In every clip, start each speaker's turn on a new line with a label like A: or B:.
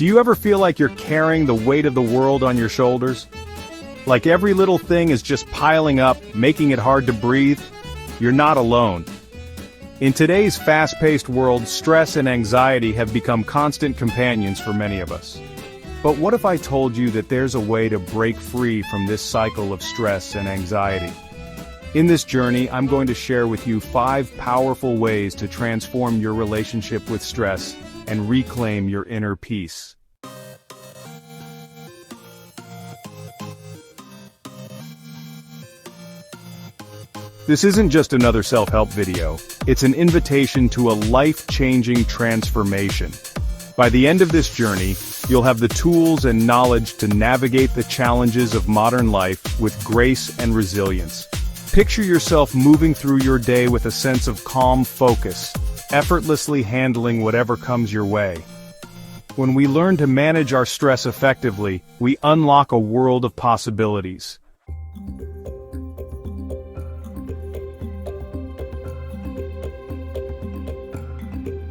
A: Do you ever feel like you're carrying the weight of the world on your shoulders? Like every little thing is just piling up, making it hard to breathe? You're not alone. In today's fast-paced world, stress and anxiety have become constant companions for many of us. But what if I told you that there's a way to break free from this cycle of stress and anxiety? In this journey, I'm going to share with you 5 powerful ways to transform your relationship with stress and reclaim your inner peace. This isn't just another self-help video, it's an invitation to a life-changing transformation. By the end of this journey, you'll have the tools and knowledge to navigate the challenges of modern life with grace and resilience. Picture yourself moving through your day with a sense of calm focus, effortlessly handling whatever comes your way. When we learn to manage our stress effectively, we unlock a world of possibilities.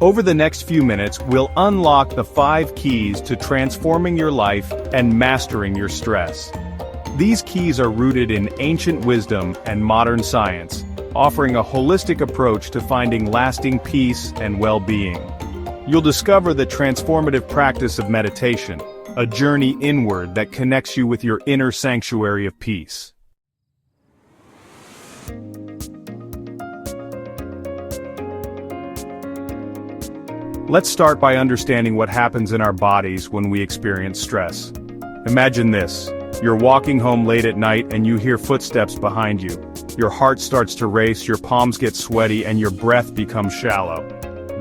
A: Over the next few minutes, we'll unlock the 5 keys to transforming your life and mastering your stress. These keys are rooted in ancient wisdom and modern science, offering a holistic approach to finding lasting peace and well-being. You'll discover the transformative practice of meditation, a journey inward that connects you with your inner sanctuary of peace. Let's start by understanding what happens in our bodies when we experience stress. Imagine this. You're walking home late at night and you hear footsteps behind you. Your heart starts to race, your palms get sweaty, and your breath becomes shallow.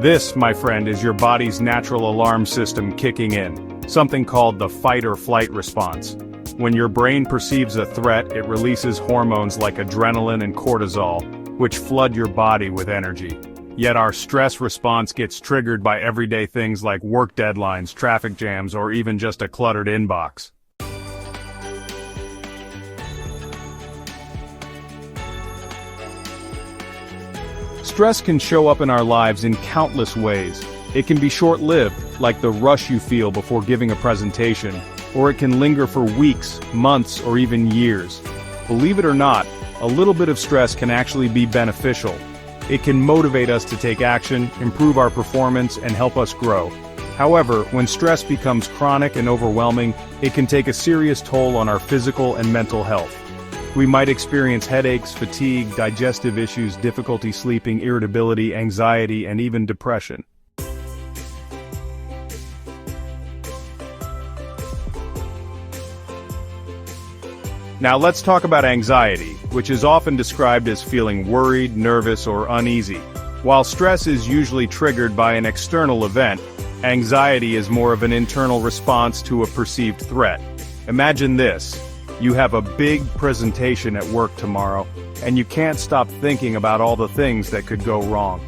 A: This, my friend, is your body's natural alarm system kicking in, something called the fight or flight response. When your brain perceives a threat, it releases hormones like adrenaline and cortisol, which flood your body with energy. Yet our stress response gets triggered by everyday things like work deadlines, traffic jams, or even just a cluttered inbox. Stress can show up in our lives in countless ways. It can be short-lived, like the rush you feel before giving a presentation, or it can linger for weeks, months, or even years. Believe it or not, a little bit of stress can actually be beneficial. It can motivate us to take action, improve our performance, and help us grow. However, when stress becomes chronic and overwhelming, it can take a serious toll on our physical and mental health. We might experience headaches, fatigue, digestive issues, difficulty sleeping, irritability, anxiety, and even depression. Now let's talk about anxiety, which is often described as feeling worried, nervous, or uneasy. While stress is usually triggered by an external event, anxiety is more of an internal response to a perceived threat. Imagine this. You have a big presentation at work tomorrow, and you can't stop thinking about all the things that could go wrong.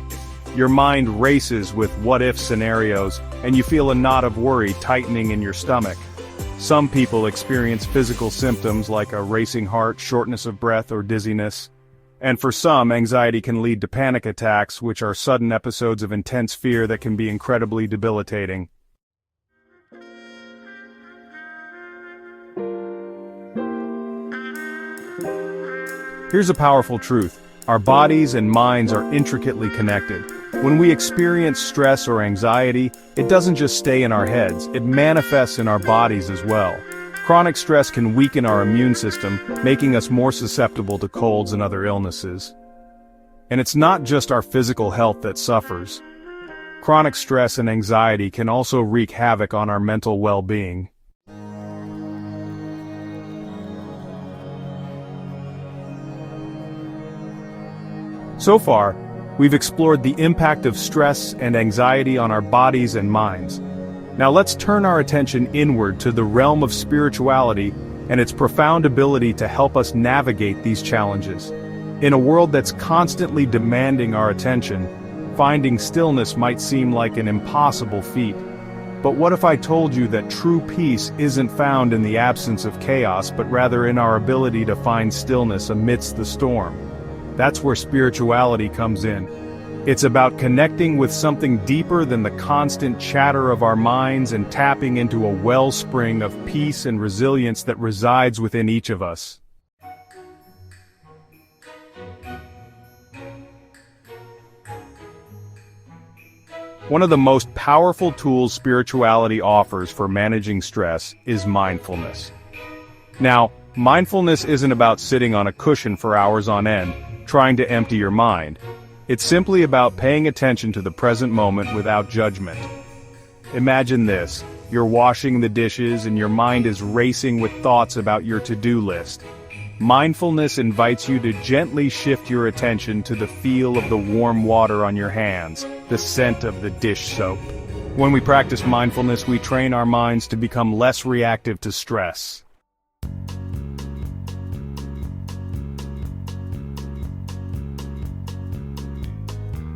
A: Your mind races with what-if scenarios, and you feel a knot of worry tightening in your stomach. Some people experience physical symptoms like a racing heart, shortness of breath, or dizziness. And for some, anxiety can lead to panic attacks, which are sudden episodes of intense fear that can be incredibly debilitating. Here's a powerful truth. Our bodies and minds are intricately connected. When we experience stress or anxiety, it doesn't just stay in our heads, it manifests in our bodies as well. Chronic stress can weaken our immune system, making us more susceptible to colds and other illnesses. And it's not just our physical health that suffers. Chronic stress and anxiety can also wreak havoc on our mental well-being. So far, we've explored the impact of stress and anxiety on our bodies and minds. Now let's turn our attention inward to the realm of spirituality and its profound ability to help us navigate these challenges. In a world that's constantly demanding our attention, finding stillness might seem like an impossible feat. But what if I told you that true peace isn't found in the absence of chaos, but rather in our ability to find stillness amidst the storm? That's where spirituality comes in. It's about connecting with something deeper than the constant chatter of our minds and tapping into a wellspring of peace and resilience that resides within each of us. One of the most powerful tools spirituality offers for managing stress is mindfulness. Now, mindfulness isn't about sitting on a cushion for hours on end, trying to empty your mind. It's simply about paying attention to the present moment without judgment. Imagine this: you're washing the dishes and your mind is racing with thoughts about your to-do list. Mindfulness invites you to gently shift your attention to the feel of the warm water on your hands, the scent of the dish soap. When we practice mindfulness, we train our minds to become less reactive to stress.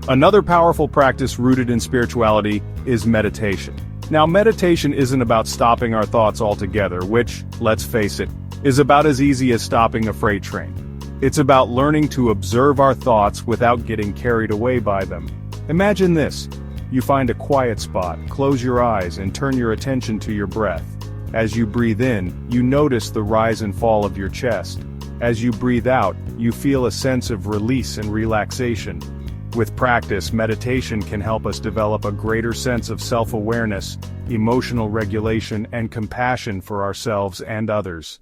A: Another powerful practice rooted in spirituality is meditation. Now, meditation isn't about stopping our thoughts altogether, which, let's face it, is about as easy as stopping a freight train. It's about learning to observe our thoughts without getting carried away by them. Imagine this: you find a quiet spot, close your eyes, and turn your attention to your breath. As you breathe in, you notice the rise and fall of your chest. As you breathe out, you feel a sense of release and relaxation. With practice, meditation can help us develop a greater sense of self-awareness, emotional regulation, and compassion for ourselves and others.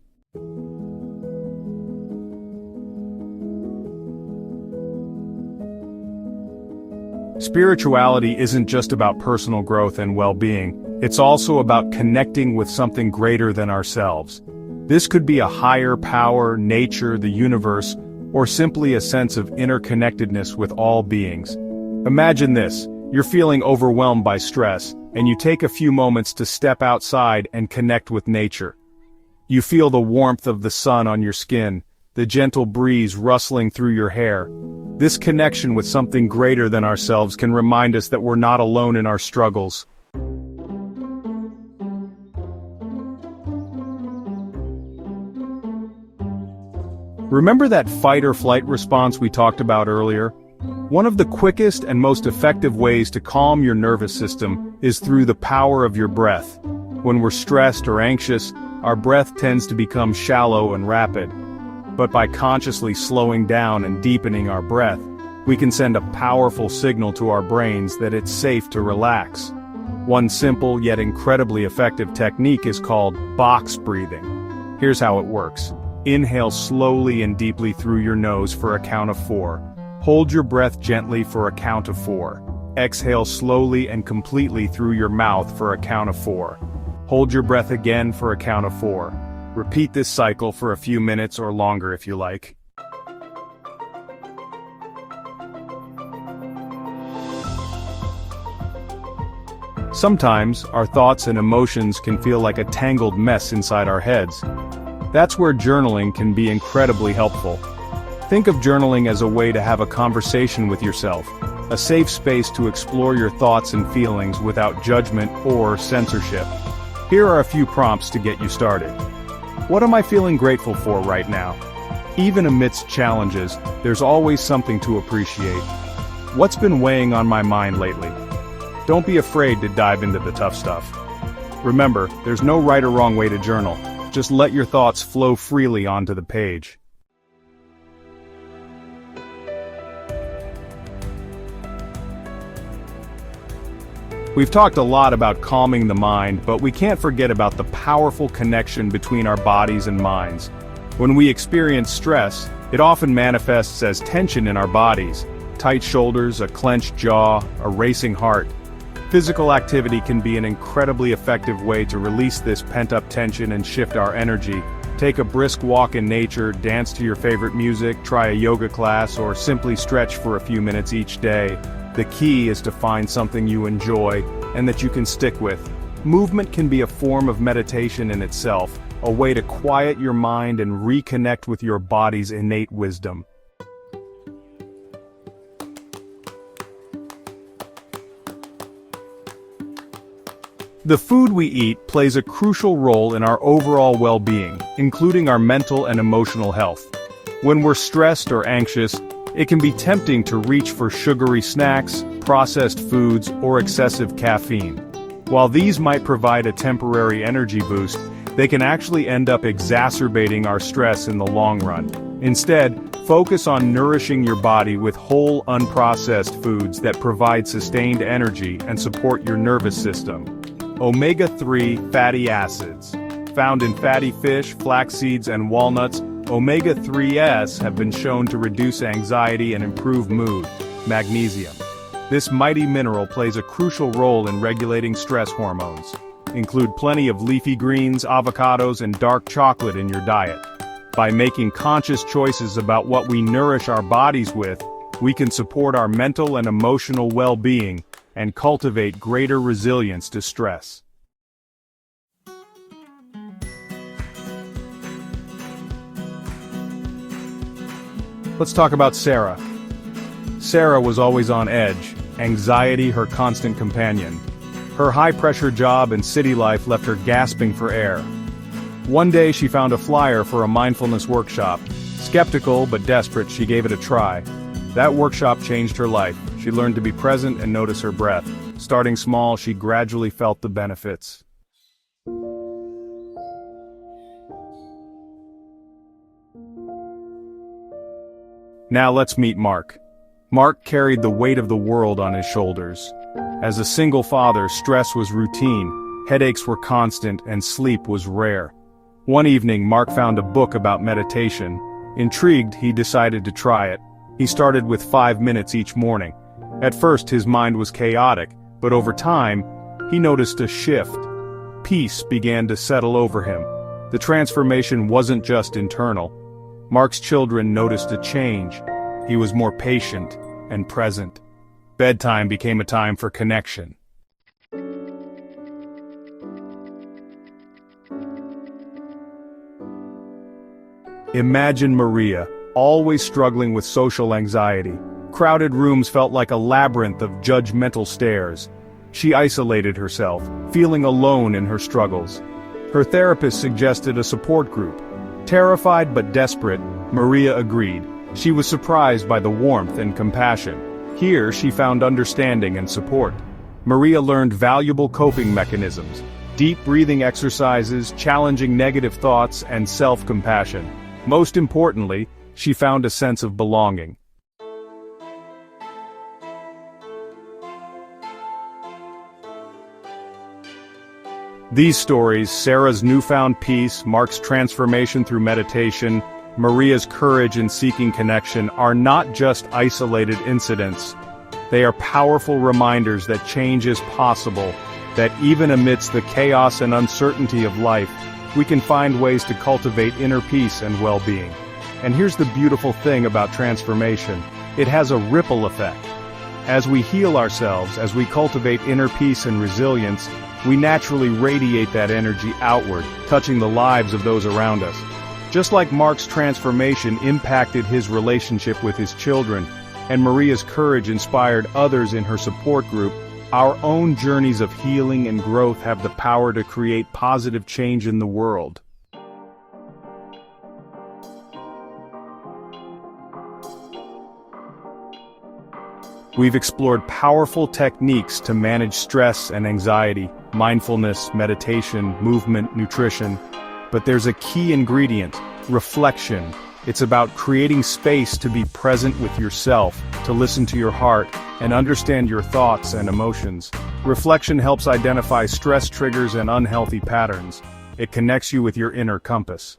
A: Spirituality isn't just about personal growth and well-being, it's also about connecting with something greater than ourselves. This could be a higher power, nature, the universe, or simply a sense of interconnectedness with all beings. Imagine this: you're feeling overwhelmed by stress, and you take a few moments to step outside and connect with nature. You feel the warmth of the sun on your skin, the gentle breeze rustling through your hair. This connection with something greater than ourselves can remind us that we're not alone in our struggles. Remember that fight or flight response we talked about earlier? One of the quickest and most effective ways to calm your nervous system is through the power of your breath. When we're stressed or anxious, our breath tends to become shallow and rapid. But by consciously slowing down and deepening our breath, we can send a powerful signal to our brains that it's safe to relax. One simple yet incredibly effective technique is called box breathing. Here's how it works. Inhale slowly and deeply through your nose for a count of 4. Hold your breath gently for a count of 4. Exhale slowly and completely through your mouth for a count of 4. Hold your breath again for a count of 4. Repeat this cycle for a few minutes or longer if you like. Sometimes, our thoughts and emotions can feel like a tangled mess inside our heads. That's where journaling can be incredibly helpful. Think of journaling as a way to have a conversation with yourself, a safe space to explore your thoughts and feelings without judgment or censorship. Here are a few prompts to get you started. What am I feeling grateful for right now? Even amidst challenges, there's always something to appreciate. What's been weighing on my mind lately? Don't be afraid to dive into the tough stuff. Remember, there's no right or wrong way to journal. Just let your thoughts flow freely onto the page. We've talked a lot about calming the mind, but we can't forget about the powerful connection between our bodies and minds. When we experience stress, it often manifests as tension in our bodies. Tight shoulders, a clenched jaw, a racing heart. Physical activity can be an incredibly effective way to release this pent-up tension and shift our energy. Take a brisk walk in nature, dance to your favorite music, try a yoga class, or simply stretch for a few minutes each day. The key is to find something you enjoy and that you can stick with. Movement can be a form of meditation in itself, a way to quiet your mind and reconnect with your body's innate wisdom. The food we eat plays a crucial role in our overall well-being, including our mental and emotional health. When we're stressed or anxious, It can be tempting to reach for sugary snacks, processed foods, or excessive caffeine. While these might provide a temporary energy boost, they can actually end up exacerbating our stress in the long run. Instead, focus on nourishing your body with whole, unprocessed foods that provide sustained energy and support your nervous system. Omega-3 fatty acids. Found in fatty fish, flax seeds, and walnuts, omega-3s have been shown to reduce anxiety and improve mood. Magnesium. This mighty mineral plays a crucial role in regulating stress hormones. Include plenty of leafy greens, avocados, and dark chocolate in your diet. By making conscious choices about what we nourish our bodies with, we can support our mental and emotional well-being and cultivate greater resilience to stress. Let's talk about Sarah. Sarah was always on edge, anxiety her constant companion. Her high-pressure job and city life left her gasping for air. One day she found a flyer for a mindfulness workshop. Skeptical but desperate, she gave it a try. That workshop changed her life. She learned to be present and notice her breath. Starting small, she gradually felt the benefits. Now let's meet Mark. Mark carried the weight of the world on his shoulders. As a single father, stress was routine, headaches were constant, and sleep was rare. One evening, Mark found a book about meditation. Intrigued, he decided to try it. He started with 5 minutes each morning. At first, his mind was chaotic, but over time, he noticed a shift. Peace began to settle over him. The transformation wasn't just internal. Mark's children noticed a change. He was more patient and present. Bedtime became a time for connection. Imagine Maria, always struggling with social anxiety. Crowded rooms felt like a labyrinth of judgmental stares. She isolated herself, feeling alone in her struggles. Her therapist suggested a support group. Terrified but desperate, Maria agreed. She was surprised by the warmth and compassion. Here she found understanding and support. Maria learned valuable coping mechanisms, deep breathing exercises, challenging negative thoughts, and self-compassion. Most importantly, she found a sense of belonging. These stories, Sarah's newfound peace, Mark's transformation through meditation, Maria's courage in seeking connection, are not just isolated incidents. They are powerful reminders that change is possible, that even amidst the chaos and uncertainty of life, we can find ways to cultivate inner peace and well-being. And here's the beautiful thing about transformation. It has a ripple effect. As we heal ourselves, as we cultivate inner peace and resilience, we naturally radiate that energy outward, touching the lives of those around us. Just like Mark's transformation impacted his relationship with his children, and Maria's courage inspired others in her support group, our own journeys of healing and growth have the power to create positive change in the world. We've explored powerful techniques to manage stress and anxiety, mindfulness, meditation, movement, nutrition. But there's a key ingredient: reflection. It's about creating space to be present with yourself, to listen to your heart, and understand your thoughts and emotions. Reflection helps identify stress triggers and unhealthy patterns. It connects you with your inner compass.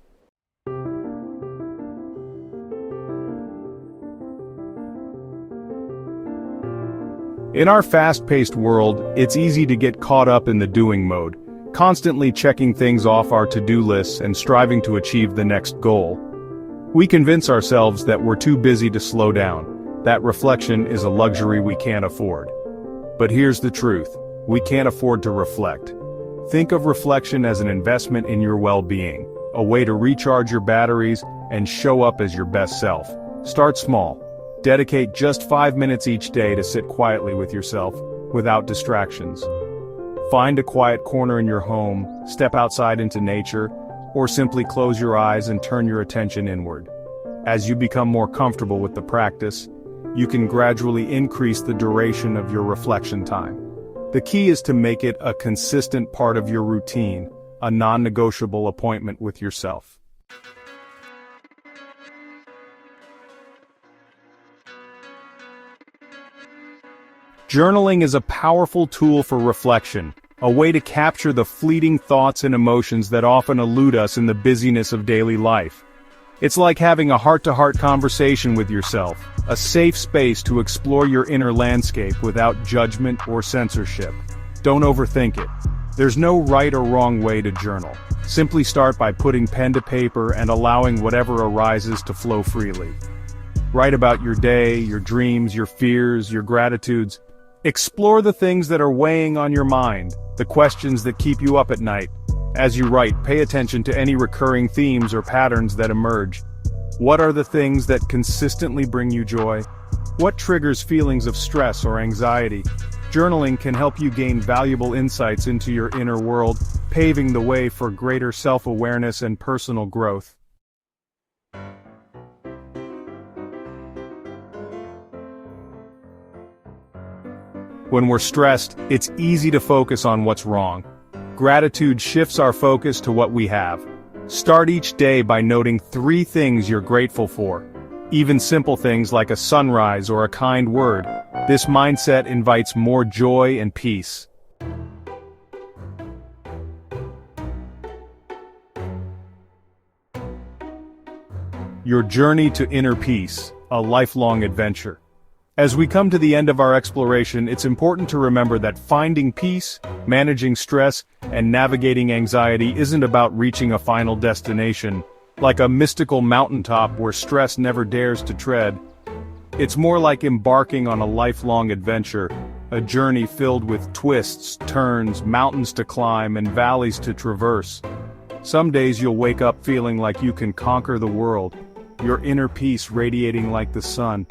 A: In our fast-paced world, it's easy to get caught up in the doing mode, constantly checking things off our to-do lists and striving to achieve the next goal. We convince ourselves that we're too busy to slow down, that reflection is a luxury we can't afford. But here's the truth: we can't afford to reflect. Think of reflection as an investment in your well-being, a way to recharge your batteries and show up as your best self. Start small. Dedicate just 5 minutes each day to sit quietly with yourself, without distractions. Find a quiet corner in your home, step outside into nature, or simply close your eyes and turn your attention inward. As you become more comfortable with the practice, you can gradually increase the duration of your reflection time. The key is to make it a consistent part of your routine, a non-negotiable appointment with yourself. Journaling is a powerful tool for reflection, a way to capture the fleeting thoughts and emotions that often elude us in the busyness of daily life. It's like having a heart-to-heart conversation with yourself, a safe space to explore your inner landscape without judgment or censorship. Don't overthink it. There's no right or wrong way to journal. Simply start by putting pen to paper and allowing whatever arises to flow freely. Write about your day, your dreams, your fears, your gratitudes. Explore the things that are weighing on your mind, the questions that keep you up at night. As you write, pay attention to any recurring themes or patterns that emerge. What are the things that consistently bring you joy? What triggers feelings of stress or anxiety? Journaling can help you gain valuable insights into your inner world, paving the way for greater self-awareness and personal growth. When we're stressed, it's easy to focus on what's wrong. Gratitude shifts our focus to what we have. Start each day by noting 3 things you're grateful for. Even simple things like a sunrise or a kind word. This mindset invites more joy and peace. Your journey to inner peace, a lifelong adventure. As we come to the end of our exploration, it's important to remember that finding peace, managing stress, and navigating anxiety isn't about reaching a final destination, like a mystical mountaintop where stress never dares to tread. It's more like embarking on a lifelong adventure, a journey filled with twists, turns, mountains to climb, and valleys to traverse. Some days you'll wake up feeling like you can conquer the world, your inner peace radiating like the sun.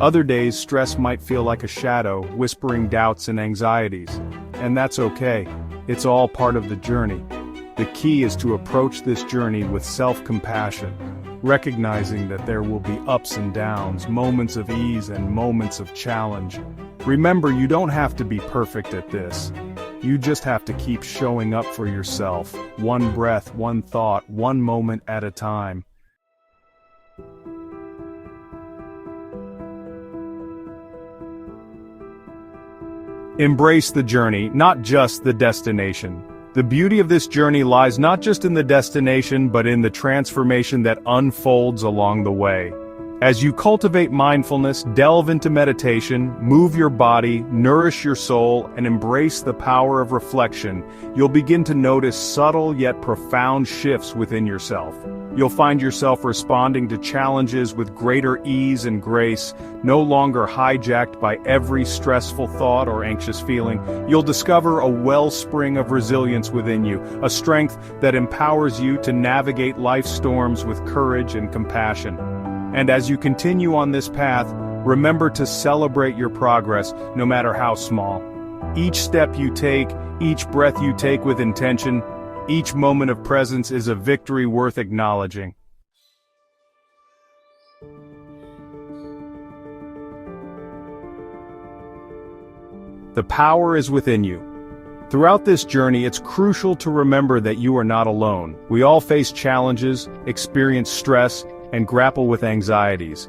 A: Other days, stress might feel like a shadow, whispering doubts and anxieties. And that's okay. It's all part of the journey. The key is to approach this journey with self-compassion, recognizing that there will be ups and downs, moments of ease and moments of challenge. Remember, you don't have to be perfect at this. You just have to keep showing up for yourself, one breath, one thought, one moment at a time. Embrace the journey, not just the destination. The beauty of this journey lies not just in the destination but in the transformation that unfolds along the way. As you cultivate mindfulness, delve into meditation, move your body, nourish your soul, and embrace the power of reflection, you'll begin to notice subtle yet profound shifts within yourself. You'll find yourself responding to challenges with greater ease and grace, no longer hijacked by every stressful thought or anxious feeling. You'll discover a wellspring of resilience within you, a strength that empowers you to navigate life's storms with courage and compassion. And as you continue on this path, remember to celebrate your progress, no matter how small. Each step you take, each breath you take with intention, each moment of presence is a victory worth acknowledging. The power is within you. Throughout this journey, it's crucial to remember that you are not alone. We all face challenges, experience stress, and grapple with anxieties.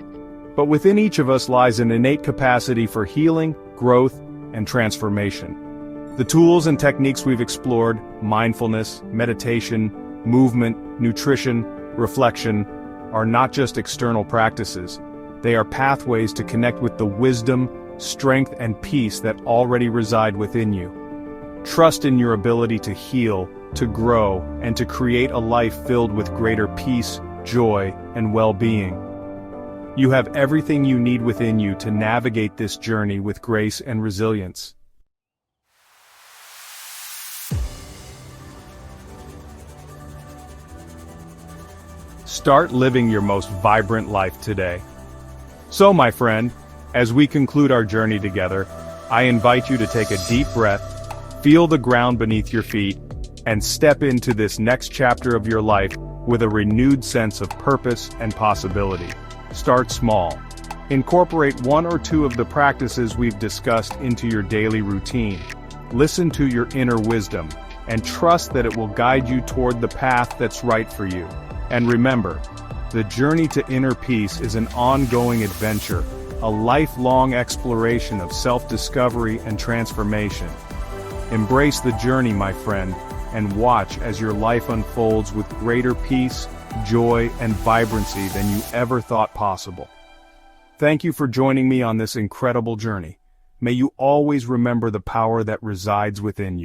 A: But within each of us lies an innate capacity for healing, growth, and transformation. The tools and techniques we've explored, mindfulness, meditation, movement, nutrition, reflection, are not just external practices. They are pathways to connect with the wisdom, strength, and peace that already reside within you. Trust in your ability to heal, to grow, and to create a life filled with greater peace, joy, and well-being. You have everything you need within you to navigate this journey with grace and resilience. Start living your most vibrant life today. So, my friend, as we conclude our journey together, I invite you to take a deep breath, feel the ground beneath your feet, and step into this next chapter of your life with a renewed sense of purpose and possibility. Start small. Incorporate one or two of the practices we've discussed into your daily routine. Listen to your inner wisdom, and trust that it will guide you toward the path that's right for you. And remember, the journey to inner peace is an ongoing adventure, a lifelong exploration of self-discovery and transformation. Embrace the journey, my friend, and watch as your life unfolds with greater peace, joy, and vibrancy than you ever thought possible. Thank you for joining me on this incredible journey. May you always remember the power that resides within you.